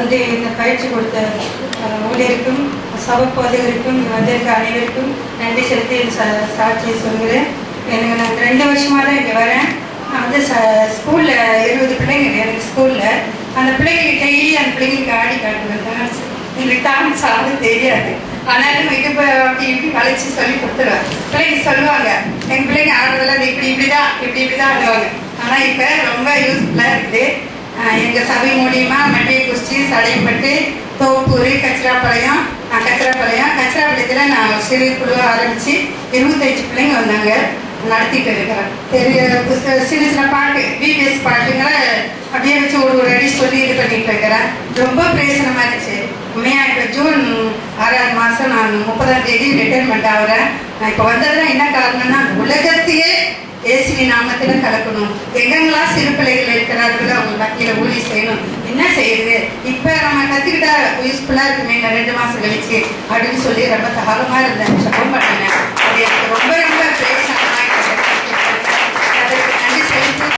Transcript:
வந்து இந்த பயிற்சி கொடுத்த ஊழியருக்கும் சபை போதகருக்கும் வந்திருக்க அனைவருக்கும் நன்றி செலுத்தி சாட்சியை சொல்கிறேன். எனக்கு நான் 2 வருஷமாக தான் இங்கே வரேன். நான் வந்து ஸ்கூலில் 20 பிள்ளைங்க எனக்கு ஸ்கூலில் அந்த பிள்ளைங்களுக்கு டெய்லி அந்த பிள்ளைங்களுக்கு ஆடி காட்டுவேன். டான்ஸ் எங்களுக்கு டான்ஸ் ஆட தெரியாது, ஆனாலும் இடுப்பு அப்படி இப்படி வளைச்சி சொல்லி கொடுத்துருவேன். பிள்ளைங்க சொல்லுவாங்க எங்கள் பிள்ளைங்க ஆடுறதெல்லாம் இப்படி ஆடுவாங்க. ஆனால் இப்போ ரொம்ப யூஸ்ஃபுல்லாக இருக்குது. எங்கள் சபை மூலியமாக மட்டிய குச்சி, சடையப்பட்டு, தோப்பூர், கச்சிராப்பாளையம் கச்சிராப்பாளையத்தில் நான் சிறு குழுவை ஆரம்பித்து 25 பிள்ளைங்க வந்தாங்க, நடத்திட்டு இருக்கிறேன். சின்ன பாட்டு பிபிஎஸ் பாட்டுங்களை அப்படியே வச்சு ஒரு அடி சொல்லி இது பண்ணிட்டு இருக்கிறேன். ரொம்ப பிரயோசனமாக இருந்துச்சு. உண்மையாக இப்போ ஜூன் 6ஆவது மாதம் நான் 30ஆம் தேதி ரிட்டைர்மெண்ட் ஆகிறேன். நான் இப்போ வந்ததுலாம் என்ன காரணம்னா, உலகத்தையே இயேசுவி நாமத்தில் கலக்கணும். எங்கெங்கெல்லாம் சிறு பிள்ளைகள் இருக்கிறார்களோ அவங்க மத்தியில் ஊழி செய்யணும். என்ன செய்யுது இப்போ நம்ம கற்றுக்கிட்டா யூஸ்ஃபுல்லாக இருக்குமே 2 மாதம் கழிச்சு அப்படின்னு சொல்லி ரொம்ப தாகமாக இருந்தேன். ஜெபம் பண்ணினேன்.